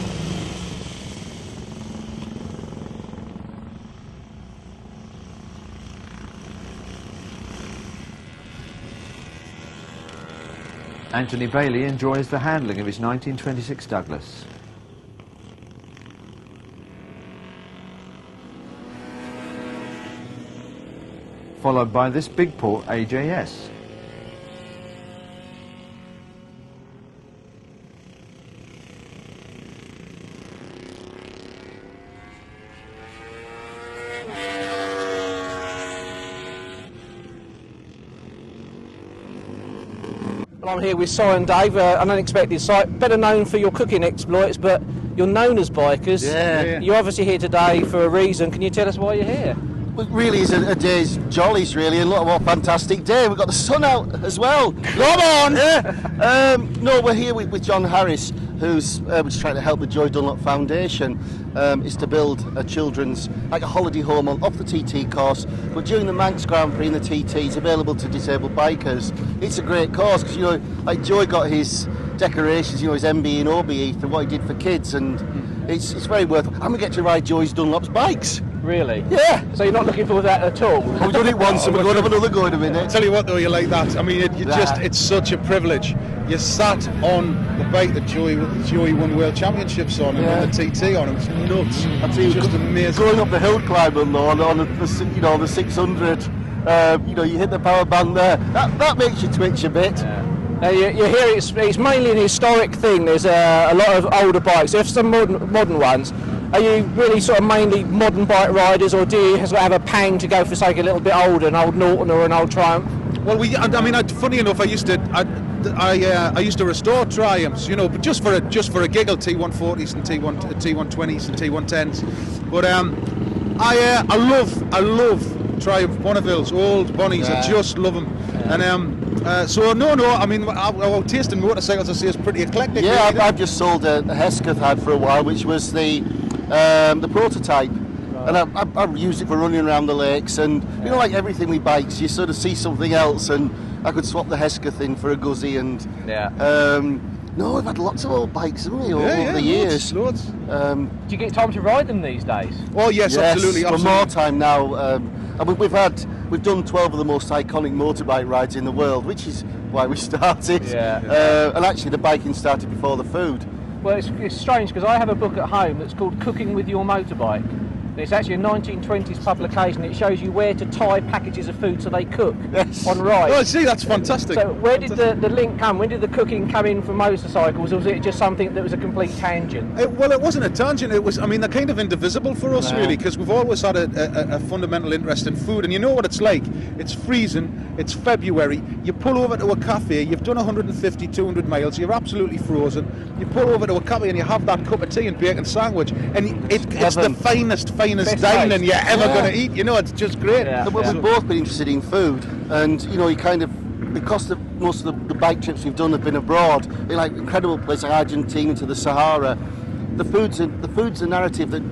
Anthony Bailey enjoys the handling of his 1926 Douglas. Followed by this big port AJS. Well, I'm here with Si and Dave, an unexpected sight, better known for your cooking exploits, but you're known as bikers. Yeah. You're obviously here today for a reason. Can you tell us why you're here? Well, it really is a day's jollies, really, and look what a fantastic day. We've got the sun out as well. Come on! Yeah. No, we're here with John Harris, who's trying to help the Joy Dunlop Foundation, is to build a children's, like a holiday home off the TT course, but during the Manx Grand Prix and the TT, it's available to disabled bikers. It's a great cause, because, you know, like Joy got his decorations, you know, his MBE and OBE for what he did for kids, and it's very worthwhile. And we get to ride Joy's Dunlop's bikes. Really? Yeah. So you're not looking for that at all? We've done it once and we're going to have another go in a minute. Tell you what though, you like that. I mean, it's such a privilege. You sat on the bike that Joey won World Championships on and won the TT on. It was nuts. I tell you, just amazing. Going up the hill climbing though, on the 600, you know, you hit the power band there. That makes you twitch a bit. Yeah. Now you hear it's mainly an historic thing. There's a lot of older bikes. There's some modern ones. Are you really sort of mainly modern bike riders, or do you have a pang to go for, say, a little bit older, an old Norton or an old Triumph? Well, funny enough, I used to restore Triumphs, you know, but just for a giggle, T140s and T120s and T110s. But I love Triumph Bonnevilles, old Bonnies. I just love them. Yeah. And so I mean, our taste in motorcycles, I say, is pretty eclectic. Yeah, really. I've just sold a Hesketh I had for a while, which was the prototype. And I used it for running around the lakes, and you know, like everything with bikes, you sort of see something else, and I could swap the Hesketh in for a Guzzi, and no, we've had lots of old bikes, haven't we, over the years. Loads. Do you get time to ride them these days? Oh yes, absolutely. We're more time now. We've done 12 of the most iconic motorbike rides in the world, which is why we started. And actually, the biking started before the food. Well, it's strange because I have a book at home that's called Cooking with Your Motorbike. It's actually a 1920s publication. It shows you where to tie packages of food so they cook on rides. Oh, see, that's fantastic. So where did the link come? When did the cooking come in for motorcycles, or was it just something that was a complete tangent? Well, it wasn't a tangent. It was, I mean, they're kind of indivisible for us, really, because we've always had a fundamental interest in food. And you know what it's like. It's freezing. It's February. You pull over to a cafe. You've done 150, 200 miles. You're absolutely frozen. You pull over to a cafe and you have that cup of tea and bacon sandwich, and it's the finest dining you're ever going to eat. You know, it's just great. We've both been interested in food, and you know, you kind of, because most of the bike trips we've done have been abroad, in like incredible places like Argentina to the Sahara. The food's a narrative that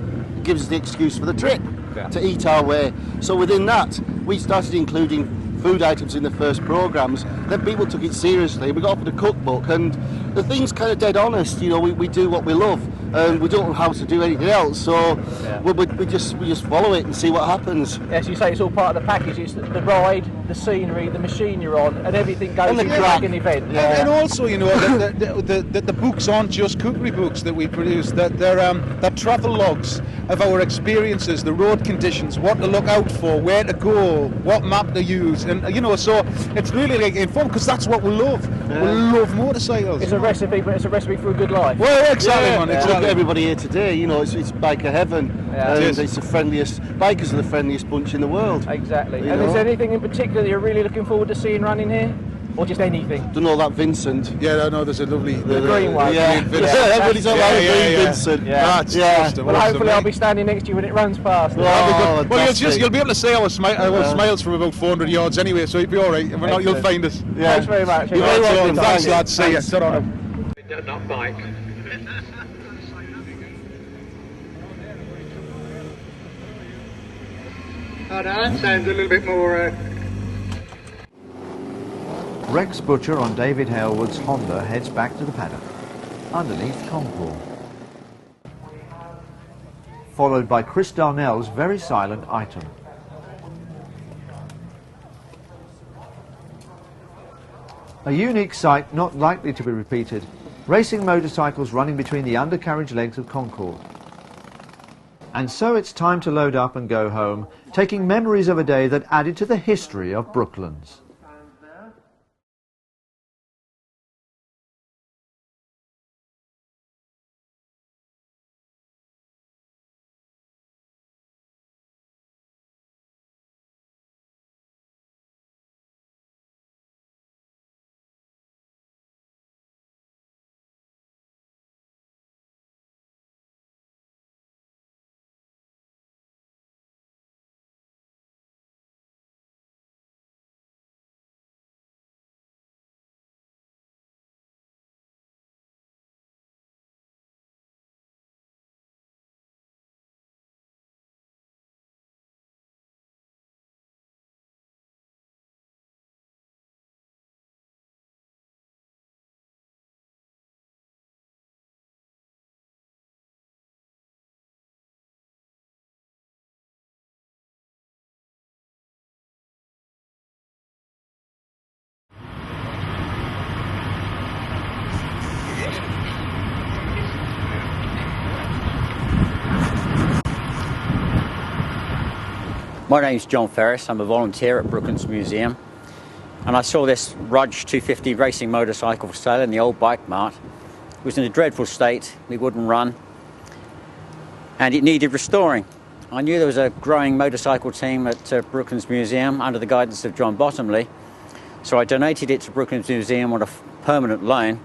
gives us the excuse for the trip to eat our way. So within that, we started including food items in the first programmes. Then people took it seriously. We got offered a cookbook, and the thing's kind of dead honest. You know, we do what we love, and we don't know how to do anything else. So we just follow it and see what happens. As you say, it's all part of the package. It's the ride, the scenery, the machine you're on, and everything goes into like an event. And also, you know, the books aren't just cookery books that we produce. They're travel logs of our experiences, the road conditions, what to look out for, where to go, what map to use. And you know, so it's really like informed, because that's what we love. We love motorcycles. It's a recipe, but it's a recipe for a good life. Well, exactly, man. Exactly. Look at everybody here today. You know, it's biker heaven. And it's the friendliest. Bikers are the friendliest bunch in the world. Exactly. And is there anything in particular you're really looking forward to seeing running here? Or just anything? Don't know that Vincent. Yeah, no, there's a lovely... The green one. Everybody's on that green Vincent. That's just well, hopefully I'll be standing next to you when it runs past. Well, you'll be able to see our smiles from about 400 yards anyway, so you'll be all right. If not, you'll find us. Thanks very much. You're very welcome. Thanks, lads. See you. Not bike. Oh, no, that sounds a little bit more... Rex Butcher on David Halewood's Honda heads back to the paddock, underneath Concours. Followed by Chris Darnell's very silent Item. A unique sight not likely to be repeated, racing motorcycles running between the undercarriage legs of Concours. And so it's time to load up and go home, taking memories of a day that added to the history of Brooklands. My name's John Ferris. I'm a volunteer at Brooklands Museum. and I saw this Rudge 250 racing motorcycle for sale in the old bike mart. It was in a dreadful state, it wouldn't run, and it needed restoring. I knew there was a growing motorcycle team at Brooklands Museum under the guidance of John Bottomley, so I donated it to Brooklands Museum on a permanent loan,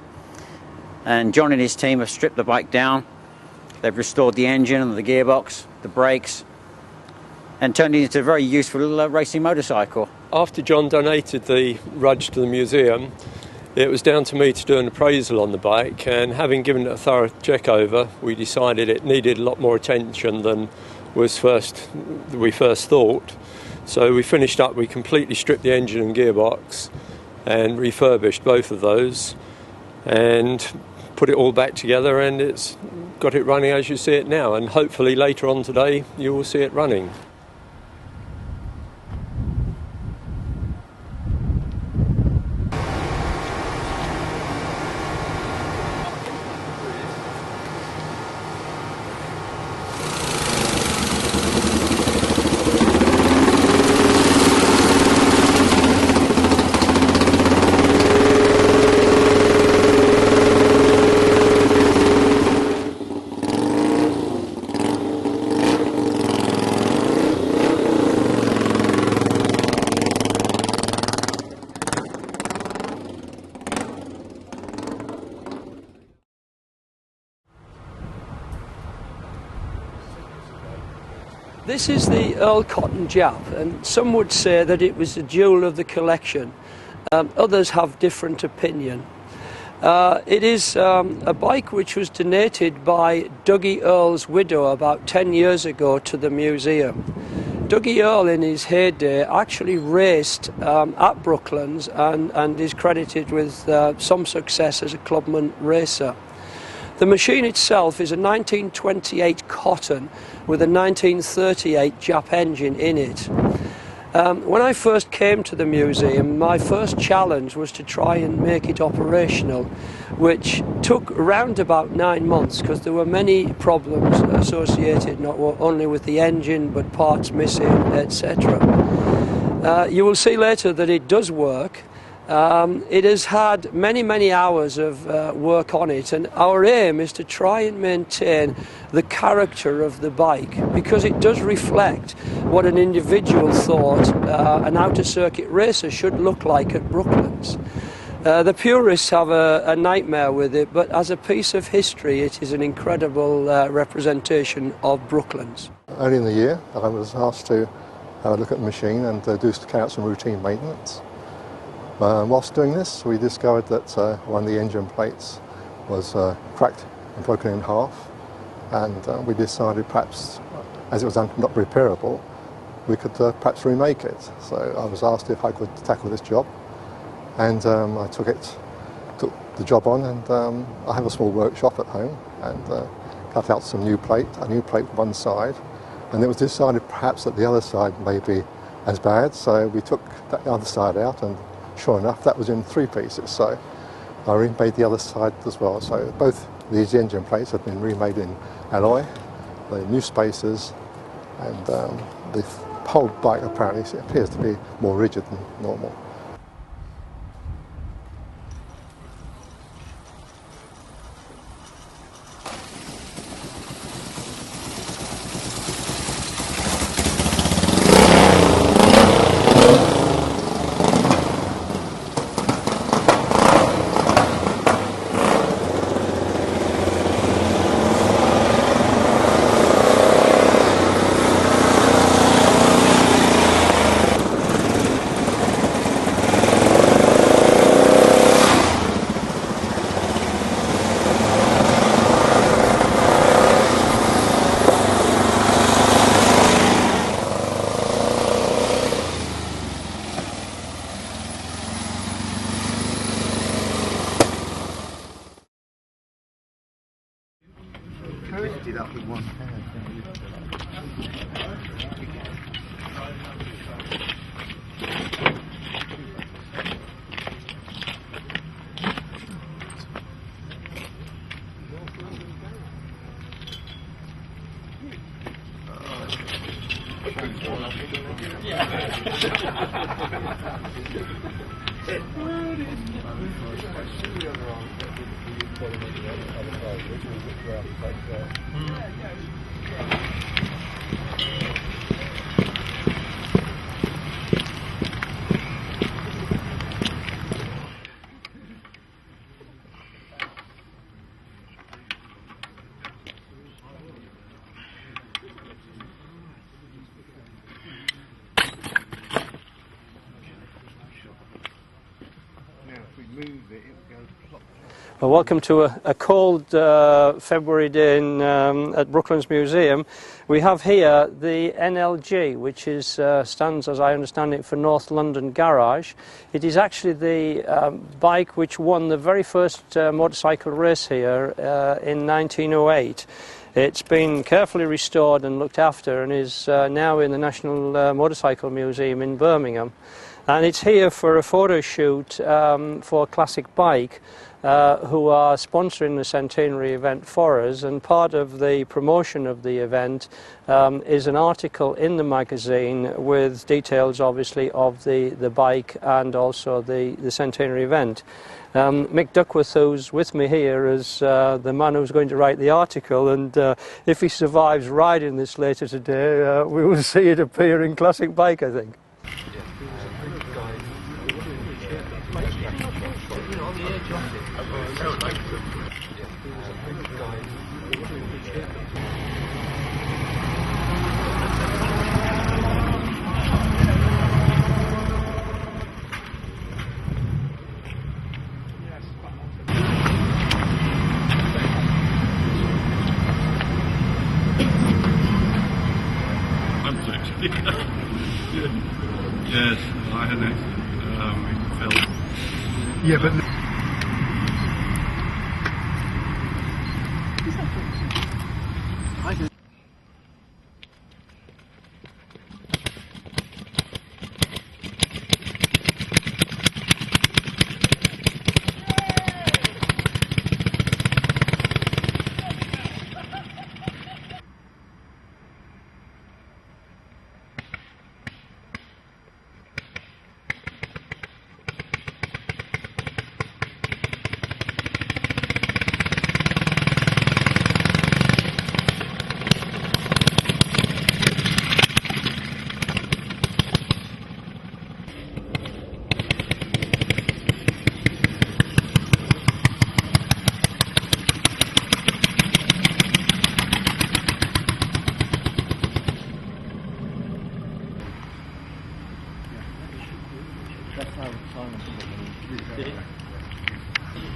and John and his team have stripped the bike down. They've restored the engine and the gearbox, the brakes, and turned it into a very useful racing motorcycle. After John donated the Rudge to the museum, it was down to me to do an appraisal on the bike, and having given it a thorough check over, we decided it needed a lot more attention than we first thought. So we finished up, we completely stripped the engine and gearbox and refurbished both of those and put it all back together, and it's got it running as you see it now, and hopefully later on today you will see it running. This is the Earl Cotton Jap, and some would say that it was a jewel of the collection. Others have different opinion. It is a bike which was donated by Dougie Earl's widow about 10 years ago to the museum. Dougie Earl in his heyday actually raced at Brooklands and is credited with some success as a clubman racer. The machine itself is a 1928 Cotton with a 1938 Jap engine in it. When I first came to the museum, my first challenge was to try and make it operational, which took around about 9 months because there were many problems associated not only with the engine but parts missing, etc. You will see later that it does work. It has had many hours of work on it, and our aim is to try and maintain the character of the bike, because it does reflect what an individual thought an outer circuit racer should look like at Brooklands. The purists have a nightmare with it, but as a piece of history it is an incredible representation of Brooklands. Early in the year I was asked to have a look at the machine and carry out some routine maintenance. Whilst doing this, we discovered that one of the engine plates was cracked and broken in half, and we decided perhaps, as it was not repairable, we could perhaps remake it. So I was asked if I could tackle this job, and I took the job on, and I have a small workshop at home, and cut out a new plate one side, and it was decided perhaps that the other side may be as bad, so we took that other side out, and sure enough, that was in 3 pieces, so I remade the other side as well. So both these engine plates have been remade in alloy, the new spacers, and the whole bike apparently appears to be more rigid than normal. Lifted up with one hand. Well, welcome to a cold February day at Brooklands Museum. We have here the NLG, which is stands, as I understand it, for North London Garage. It is actually the bike which won the very first motorcycle race here in 1908. It's been carefully restored and looked after and is now in the National Motorcycle Museum in Birmingham. And it's here for a photo shoot for Classic Bike, who are sponsoring the Centenary event for us, and part of the promotion of the event is an article in the magazine with details obviously of the bike and also the Centenary event. Mick Duckworth, who's with me here, is the man who's going to write the article, and if he survives riding this later today, we will see it appear in Classic Bike, I think. Yes, I had it. Phil. Yeah, but.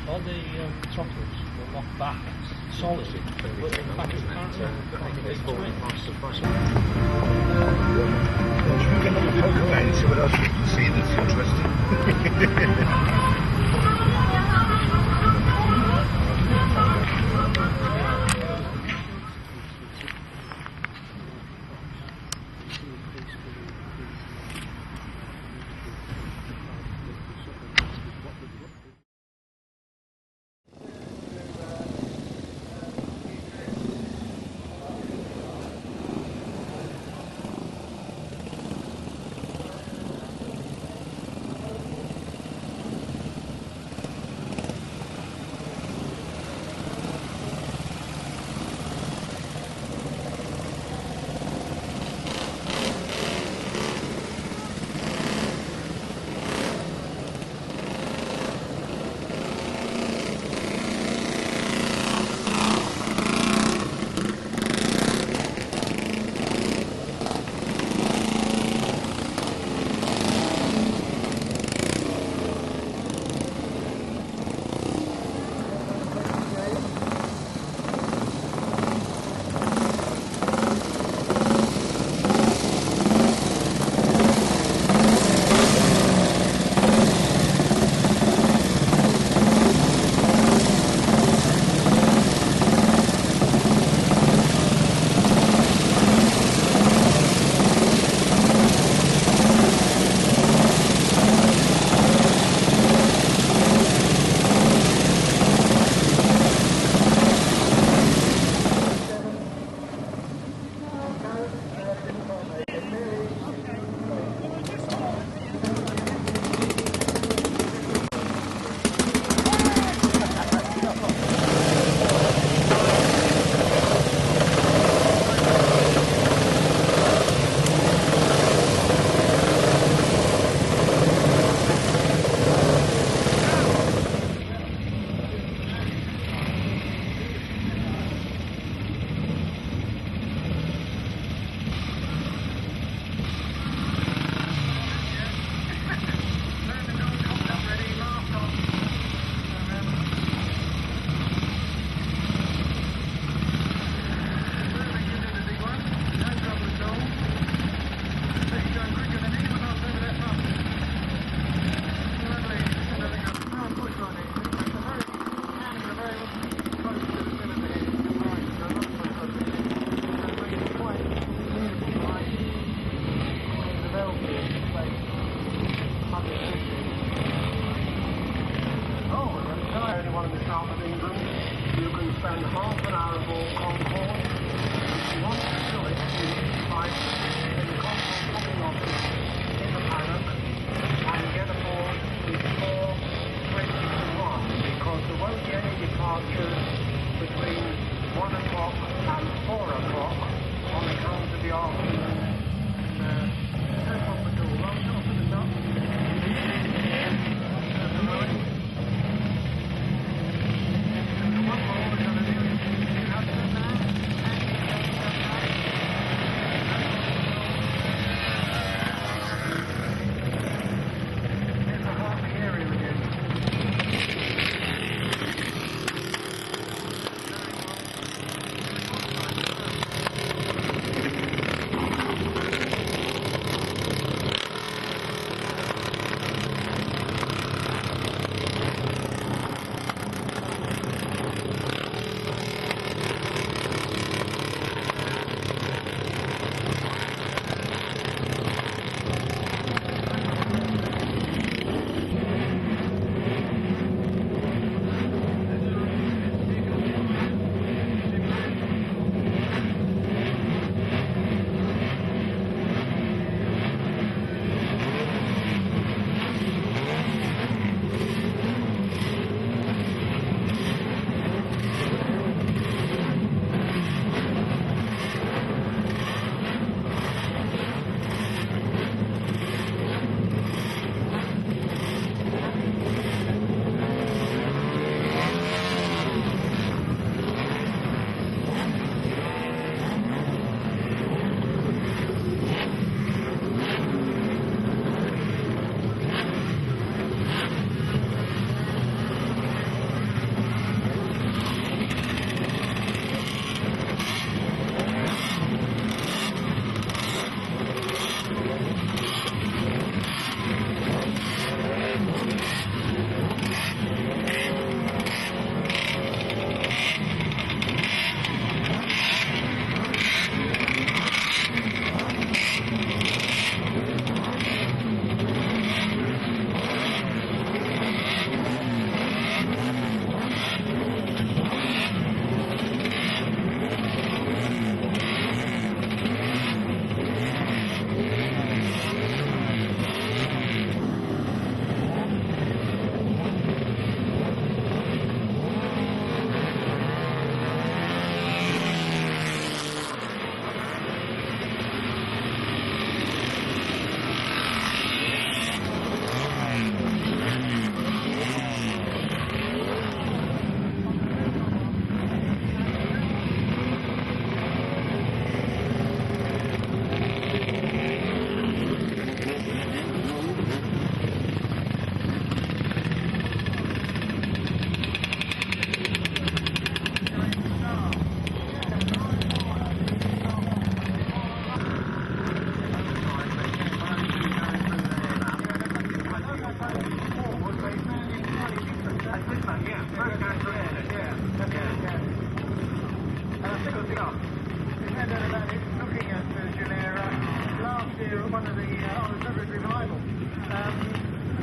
All the chocolates were knocked back solid, but in fact apparently Should we get another poke around and see what else we can see that's interesting? oval concourse. If you want to do it, you need to find the concourse booking office in the paddock and get aboard before 20 to 1, because there won't be any departures between 1 o'clock and 4 o'clock on account of the afternoon. That's what we do. Right off at the top.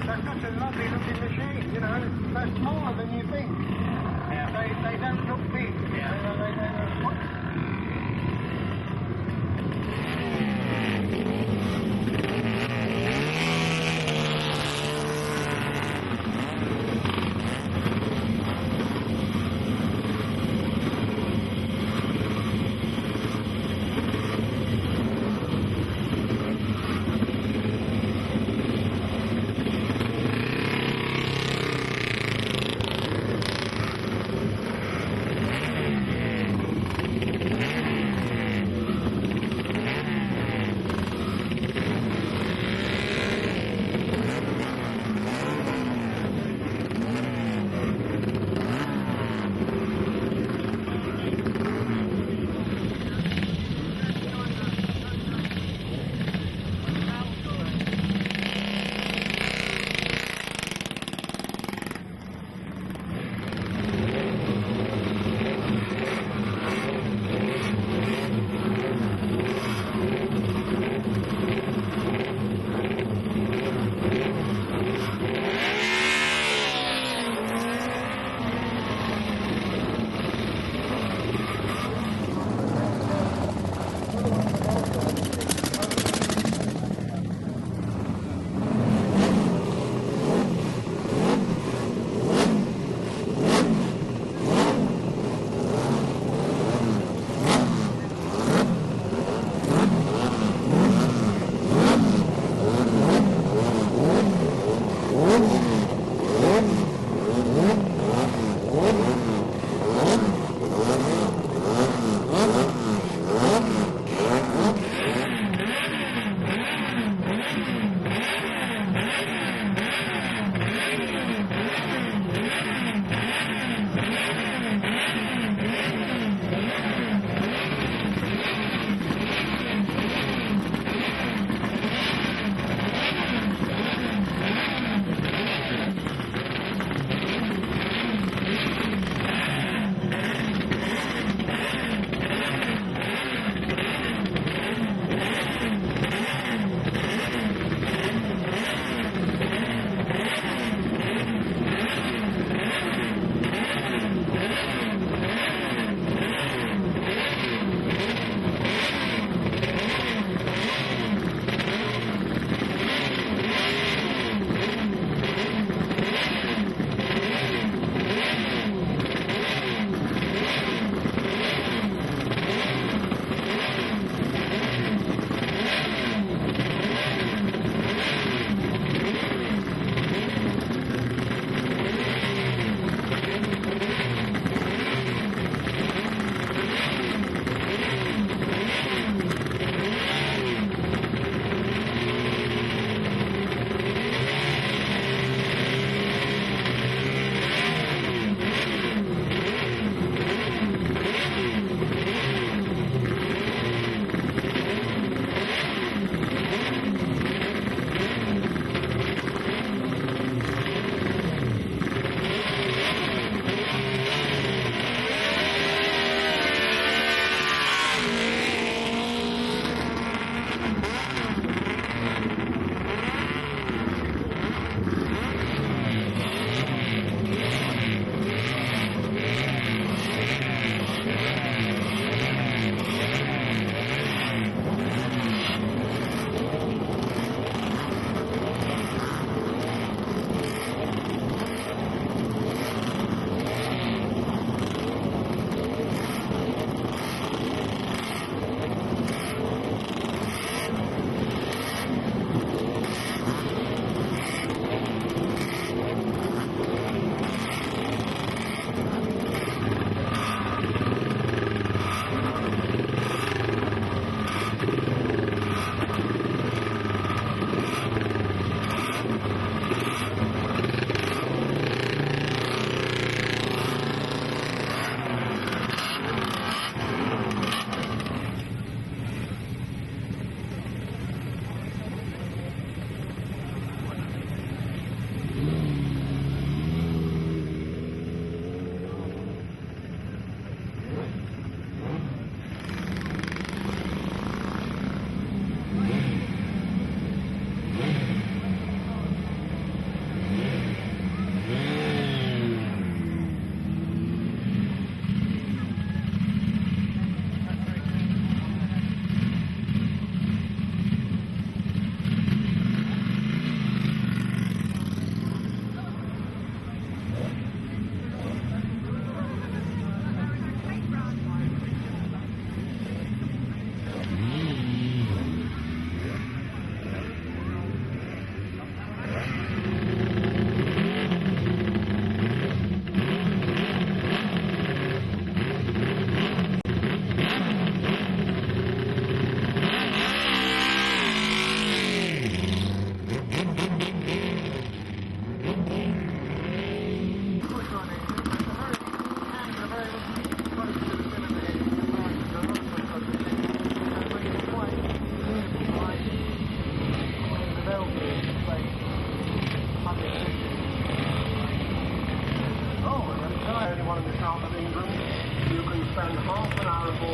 That's such a lovely looking machine, you know, they're smaller than you think. Yeah. They don't look big. Yeah.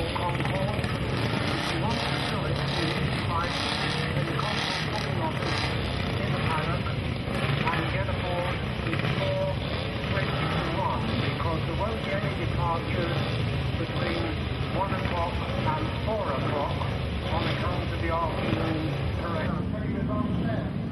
for Concord. If you want to do it, you need to fight in the Concord booking office in the paddock and get aboard before 20 to 1, because there won't be any departures between 1 o'clock and 4 o'clock on account of the afternoon terrain.